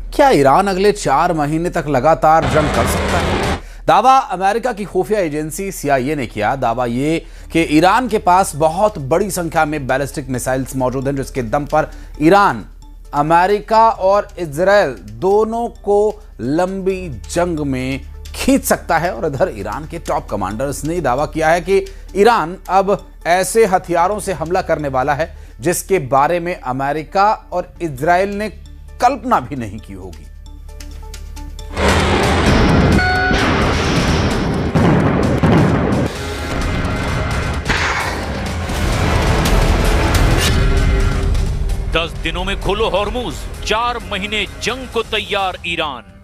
क्या ईरान अगले 4 महीने तक लगातार जंग कर सकता है? दावा अमेरिका की खुफिया एजेंसी CIA ने किया। दावा ये कि ईरान के पास बहुत बड़ी संख्या में बैलिस्टिक मिसाइल्स मौजूद हैं, जिसके दम पर ईरान अमेरिका और इजराइल दोनों को लंबी जंग में खींच सकता है। और इधर ईरान के टॉप कमांडर्स ने दावा किया है कि ईरान अब ऐसे हथियारों से हमला करने वाला है जिसके बारे में अमेरिका और इजराइल ने कल्पना भी नहीं की होगी। दस दिनों में खोलो हॉर्मुज, 4 महीने जंग को तैयार ईरान।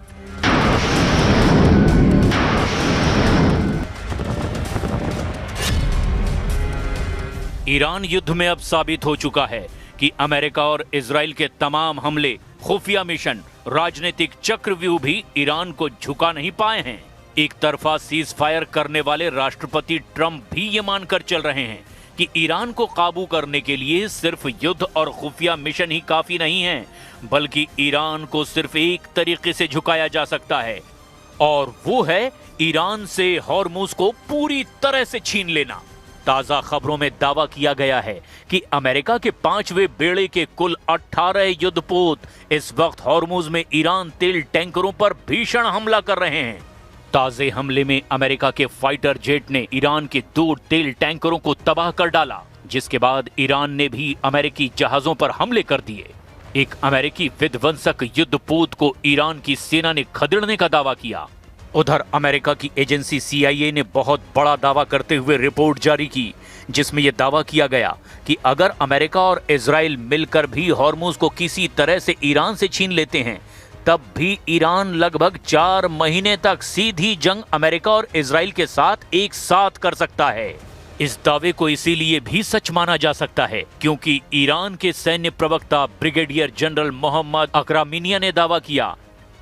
ईरान युद्ध में अब साबित हो चुका है कि अमेरिका और इजराइल के तमाम हमले, खुफिया मिशन, राजनीतिक चक्रव्यूह भी ईरान को झुका नहीं पाए हैं। एक तरफा सीज फायर करने वाले राष्ट्रपति ट्रंप भी ये मानकर चल रहे हैं कि ईरान को काबू करने के लिए सिर्फ युद्ध और खुफिया मिशन ही काफी नहीं है, बल्कि ईरान को सिर्फ एक तरीके से झुकाया जा सकता है, और वो है ईरान से हॉर्मुज को पूरी तरह से छीन लेना। ताजा खबरों में दावा किया गया है कि अमेरिका के 5वें बेड़े के कुल 18 युद्धपोत इस वक्त हॉर्मुज में ईरान तेल टैंकरों पर भीषण हमला कर रहे हैं। ताजे हमले में अमेरिका के फाइटर जेट ने ईरान के 2 तेल टैंकरों को तबाह कर डाला, जिसके बाद ईरान ने भी अमेरिकी जहाजों पर हमले कर दिए। एक अमेरिकी विध्वंसक युद्धपोत को ईरान की सेना ने खदेड़ने का दावा किया। उधर अमेरिका की एजेंसी CIA ने बहुत बड़ा दावा करते हुए रिपोर्ट जारी की, जिसमें यह दावा किया गया कि अगर अमेरिका और इजराइल मिलकर भी हॉर्मुज को किसी तरह से ईरान से छीन लेते हैं, तब भी ईरान लगभग 4 महीने तक सीधी जंग अमेरिका और इजराइल के साथ एक साथ कर सकता है। इस दावे को इसीलिए भी सच माना जा सकता है क्योंकि ईरान के सैन्य प्रवक्ता ब्रिगेडियर जनरल मोहम्मद अकरामिनिया ने दावा किया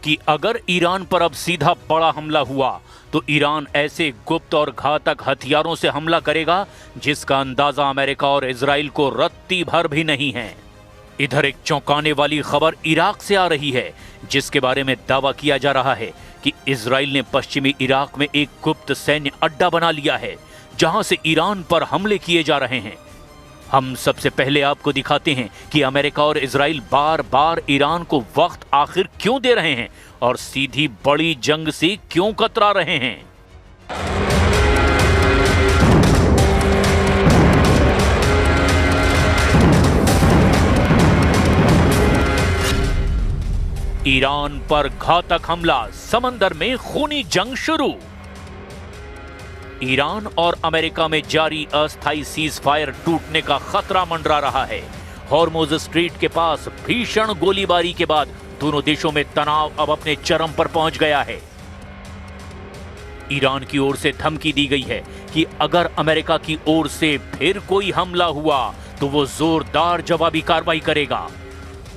कि अगर ईरान पर अब सीधा बड़ा हमला हुआ तो ईरान ऐसे गुप्त और घातक हथियारों से हमला करेगा जिसका अंदाजा अमेरिका और इजराइल को रत्ती भर भी नहीं है। इधर एक चौंकाने वाली खबर इराक से आ रही है, जिसके बारे में दावा किया जा रहा है कि इजराइल ने पश्चिमी इराक में एक गुप्त सैन्य अड्डा बना लिया है जहां से ईरान पर हमले किए जा रहे हैं। हम सबसे पहले आपको दिखाते हैं कि अमेरिका और इजराइल बार बार ईरान को वक्त आखिर क्यों दे रहे हैं और सीधी बड़ी जंग से क्यों कतरा रहे हैं। ईरान पर घातक हमला, समंदर में खूनी जंग शुरू। ईरान और अमेरिका में जारी अस्थायी सीज फायर टूटने का खतरा मंडरा रहा है। हॉर्मुज स्ट्रीट के पास भीषण गोलीबारी के बाद दोनों देशों में तनाव अब अपने चरम पर पहुंच गया है। ईरान की ओर से धमकी दी गई है कि अगर अमेरिका की ओर से फिर कोई हमला हुआ तो वो जोरदार जवाबी कार्रवाई करेगा।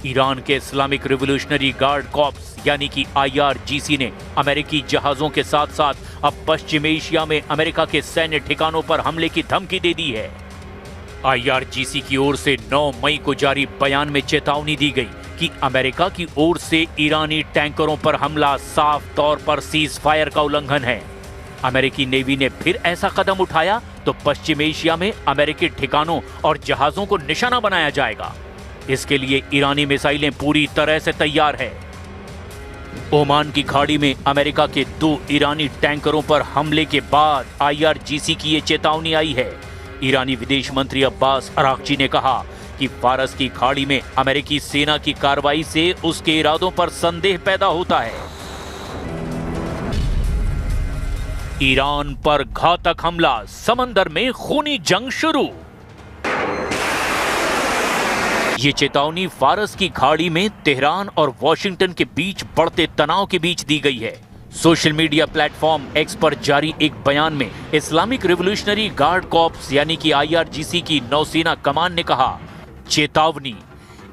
ईरान के इस्लामिक रिवॉल्यूशनरी गार्ड कॉर्प्स यानी कि IRGC ने अमेरिकी जहाजों के साथ साथ अब पश्चिम एशिया में अमेरिका के सैन्य ठिकानों पर हमले की धमकी दे दी है। IRGC की ओर से 9 मई को जारी बयान में चेतावनी दी गई कि अमेरिका की ओर से ईरानी टैंकरों पर हमला साफ तौर पर सीज फायर का उल्लंघन है। अमेरिकी नेवी ने फिर ऐसा कदम उठाया तो पश्चिम एशिया में अमेरिकी ठिकानों और जहाजों को निशाना बनाया जाएगा। इसके लिए ईरानी मिसाइलें पूरी तरह से तैयार है। ओमान की खाड़ी में अमेरिका के 2 ईरानी टैंकरों पर हमले के बाद IRGC की ये चेतावनी आई है। ईरानी विदेश मंत्री अब्बास अरागची ने कहा कि फारस की खाड़ी में अमेरिकी सेना की कार्रवाई से उसके इरादों पर संदेह पैदा होता है। ईरान पर घातक हमला, समंदर में खूनी जंग शुरू। ये चेतावनी फारस की खाड़ी में तेहरान और वॉशिंगटन के बीच बढ़ते तनाव के बीच दी गई है। सोशल मीडिया प्लेटफॉर्म X पर जारी एक बयान में इस्लामिक रिवॉल्यूशनरी गार्ड कॉर्प्स यानी कि IRGC की नौसेना कमान ने कहा, चेतावनी,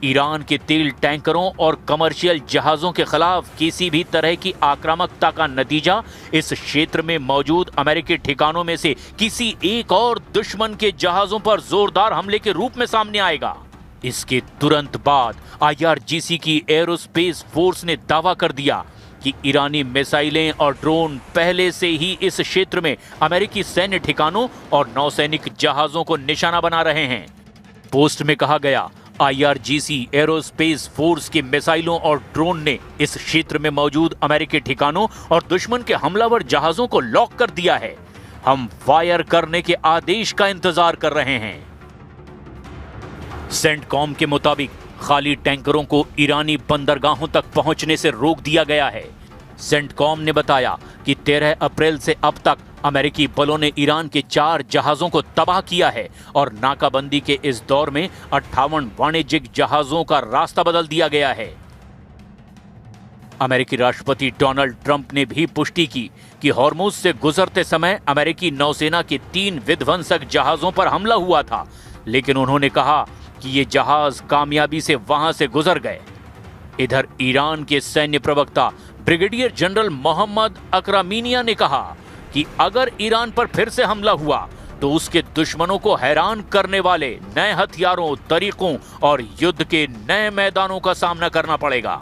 ईरान के तेल टैंकरों और कमर्शियल जहाजों के खिलाफ किसी भी तरह की आक्रामकता का नतीजा इस क्षेत्र में मौजूद अमेरिकी ठिकानों में से किसी एक और दुश्मन के जहाजों पर जोरदार हमले के रूप में सामने आएगा। इसके तुरंत बाद IRGC की एरोस्पेस फोर्स ने दावा कर दिया कि ईरानी मिसाइलें और ड्रोन पहले से ही इस क्षेत्र में अमेरिकी सैन्य ठिकानों और नौसैनिक जहाजों को निशाना बना रहे हैं। पोस्ट में कहा गया, IRGC एरोस्पेस फोर्स के मिसाइलों और ड्रोन ने इस क्षेत्र में मौजूद अमेरिकी ठिकानों और दुश्मन के हमलावर जहाजों को लॉक कर दिया है। हम फायर करने के आदेश का इंतजार कर रहे हैं। सेंटकॉम के मुताबिक खाली टैंकरों को ईरानी बंदरगाहों तक पहुंचने से रोक दिया गया है। सेंटकॉम ने बताया कि 13 अप्रैल से अब तक अमेरिकी बलों ने ईरान के 4 जहाजों को तबाह किया है और नाकाबंदी के इस दौर में 58 वाणिज्यिक जहाजों का रास्ता बदल दिया गया है। अमेरिकी राष्ट्रपति डोनाल्ड ट्रंप ने भी पुष्टि की कि हॉर्मुज से गुजरते समय अमेरिकी नौसेना के 3 विध्वंसक जहाजों पर हमला हुआ था, लेकिन उन्होंने कहा कि ये जहाज कामयाबी से वहां से गुजर गए। इधर ईरान के सैन्य प्रवक्ता ब्रिगेडियर जनरल मोहम्मद अकरामीनिया ने कहा कि अगर ईरान पर फिर से हमला हुआ तो उसके दुश्मनों को हैरान करने वाले नए हथियारों, तरीकों और युद्ध के नए मैदानों का सामना करना पड़ेगा।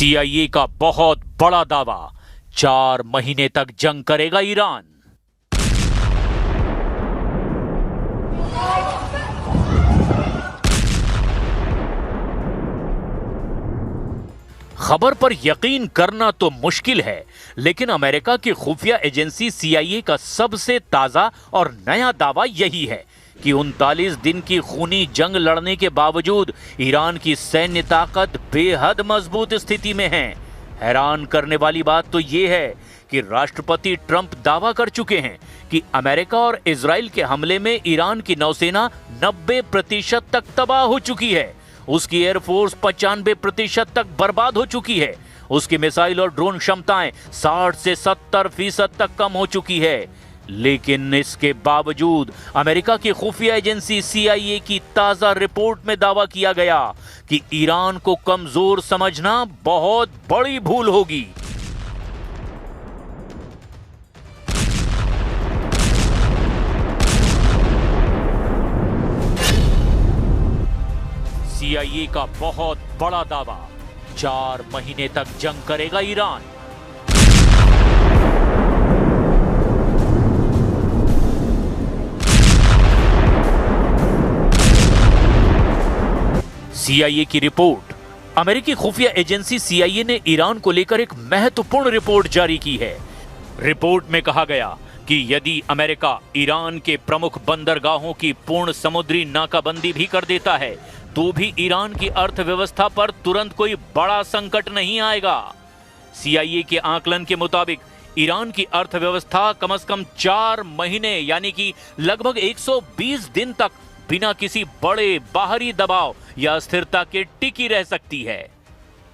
CIA का बहुत बड़ा दावा, 4 महीने तक जंग करेगा ईरान। खबर पर यकीन करना तो मुश्किल है, लेकिन अमेरिका की खुफिया एजेंसी CIA का सबसे ताजा और नया दावा यही है कि 39 दिन की खूनी जंग लड़ने के बावजूद ईरान की सैन्य ताकत बेहद मजबूत स्थिति में है। हैरान करने वाली बात तो यह है कि राष्ट्रपति ट्रंप दावा कर चुके हैं कि अमेरिका और इजराइल के हमले में ईरान की नौसेना 90% तक तबाह हो चुकी है, उसकी एयरफोर्स 95% तक बर्बाद हो चुकी है, उसकी मिसाइल और ड्रोन क्षमताएं 60 से 70% तक कम हो चुकी है। लेकिन इसके बावजूद अमेरिका की खुफिया एजेंसी CIA की ताजा रिपोर्ट में दावा किया गया कि ईरान को कमजोर समझना बहुत बड़ी भूल होगी। CIA का बहुत बड़ा दावा, 4 महीने तक जंग करेगा ईरान। CIA की रिपोर्ट। अमेरिकी खुफिया एजेंसी CIA ने ईरान को लेकर एक महत्वपूर्ण रिपोर्ट जारी की है। रिपोर्ट में कहा गया कि यदि अमेरिका ईरान के प्रमुख बंदरगाहों की पूर्ण समुद्री नाकाबंदी भी कर देता है तो भी ईरान की अर्थव्यवस्था पर तुरंत कोई बड़ा संकट नहीं आएगा। CIA के आकलन के मुताबिक ईरान की अर्थव्यवस्था कम से कम 4 महीने यानी कि लगभग 120 दिन तक बिना किसी बड़े बाहरी दबाव या अस्थिरता के टिकी रह सकती है।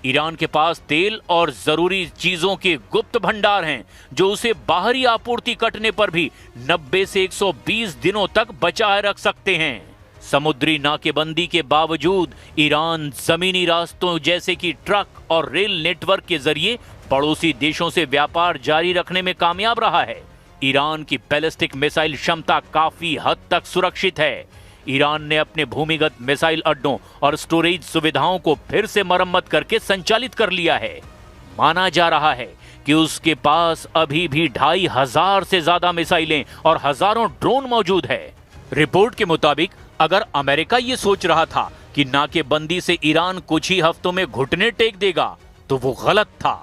ईरान के पास तेल और जरूरी चीजों के गुप्त भंडार हैं जो उसे बाहरी आपूर्ति कटने पर भी 90 से 120 दिनों तक बचाए रख सकते हैं। समुद्री नाकेबंदी के बावजूद ईरान जमीनी रास्तों जैसे कि ट्रक और रेल नेटवर्क के जरिए पड़ोसी देशों से व्यापार जारी रखने में कामयाब रहा है। ईरान की बैलिस्टिक मिसाइल क्षमता काफी हद तक सुरक्षित है। ईरान ने अपने भूमिगत मिसाइल अड्डों और स्टोरेज सुविधाओं को फिर से मरम्मत करके संचालित कर लिया है। माना जा रहा है कि उसके पास अभी भी 2500 से ज्यादा मिसाइलें और हजारों ड्रोन मौजूद है। रिपोर्ट के मुताबिक अगर अमेरिका ये सोच रहा था कि नाकेबंदी से ईरान कुछ ही हफ्तों में घुटने टेक देगा तो वो गलत था।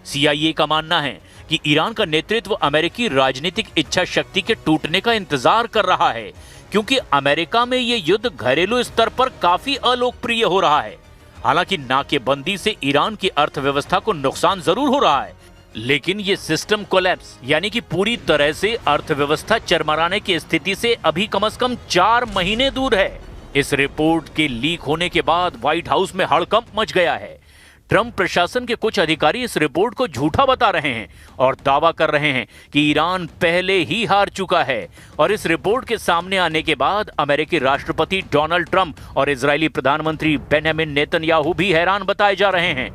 CIA का मानना है कि ईरान का नेतृत्व अमेरिकी राजनीतिक इच्छा शक्ति के टूटने का इंतजार कर रहा है, क्योंकि अमेरिका में ये युद्ध घरेलू स्तर पर काफी अलोकप्रिय हो रहा है। हालांकि नाकेबंदी से ईरान की अर्थव्यवस्था को नुकसान जरूर हो रहा है, लेकिन ये सिस्टम कोलैप्स यानी कि पूरी तरह से अर्थव्यवस्था चरमराने की स्थिति से अभी कम से कम 4 महीने दूर है। इस रिपोर्ट के लीक होने के बाद व्हाइट हाउस में हड़कंप मच गया है। ट्रंप प्रशासन के कुछ अधिकारी इस रिपोर्ट को झूठा बता रहे हैं और दावा कर रहे हैं कि ईरान पहले ही हार चुका है। और इस रिपोर्ट के सामने आने के बाद अमेरिकी राष्ट्रपति डोनाल्ड ट्रंप और इजरायली प्रधानमंत्री बेंजामिन नेतन्याहू भी हैरान बताए जा रहे हैं।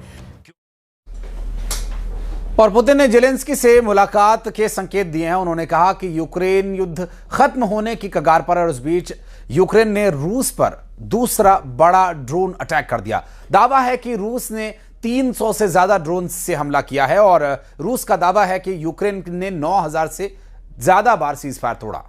और पुतिन ने जेलेंस्की से मुलाकात के संकेत दिए हैं। उन्होंने कहा कि यूक्रेन युद्ध खत्म होने की कगार पर है और उस बीच यूक्रेन ने रूस पर दूसरा बड़ा ड्रोन अटैक कर दिया। दावा है कि रूस ने 300 से ज्यादा ड्रोन से हमला किया है और रूस का दावा है कि यूक्रेन ने 9000 से ज्यादा बार सीज फायर तोड़ा।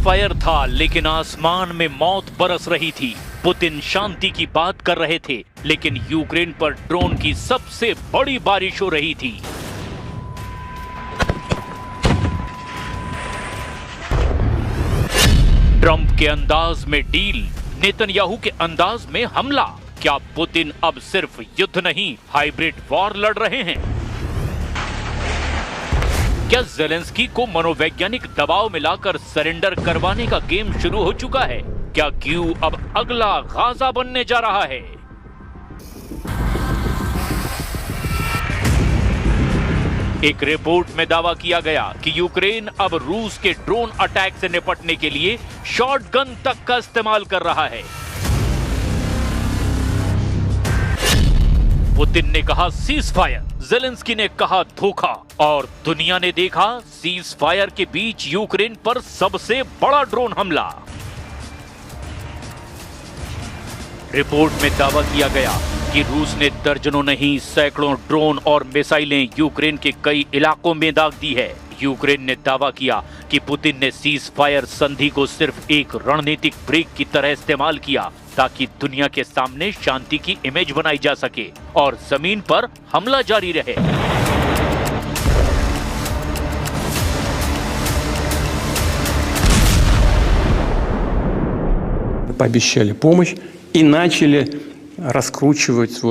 फायर था लेकिन आसमान में मौत बरस रही थी। पुतिन शांति की बात कर रहे थे लेकिन यूक्रेन पर ड्रोन की सबसे बड़ी बारिश हो रही थी। ट्रंप के अंदाज में डील, नेतन्याहू के अंदाज में हमला। क्या पुतिन अब सिर्फ युद्ध नहीं हाइब्रिड वॉर लड़ रहे हैं? क्या ज़ेलेंस्की को मनोवैज्ञानिक दबाव मिलाकर सरेंडर करवाने का गेम शुरू हो चुका है? क्या कीव अब अगला गाजा बनने जा रहा है? एक रिपोर्ट में दावा किया गया कि यूक्रेन अब रूस के ड्रोन अटैक से निपटने के लिए शॉटगन तक का इस्तेमाल कर रहा है। पुतिन ने कहा सीज फायर, ज़ेलेंस्की ने कहा धोखा और दुनिया ने देखा सीज फायर के बीच यूक्रेन पर सबसे बड़ा ड्रोन हमला। रिपोर्ट में दावा किया गया कि रूस ने दर्जनों नहीं सैकड़ों ड्रोन और मिसाइलें यूक्रेन के कई इलाकों में दाग दी है। यूक्रेन ने दावा किया कि पुतिन ने सीज फायर संधि को सिर्फ एक रणनीतिक ब्रेक की तरह इस्तेमाल किया ताकि दुनिया के सामने शांति की इमेज बनाई जा सके और जमीन पर हमला जारी रहे। Пообещали помощь и начали раскручивать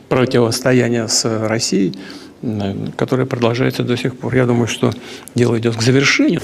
противостояние с Россией, которое продолжается до сих пор. Я думаю, что дело идет к завершению.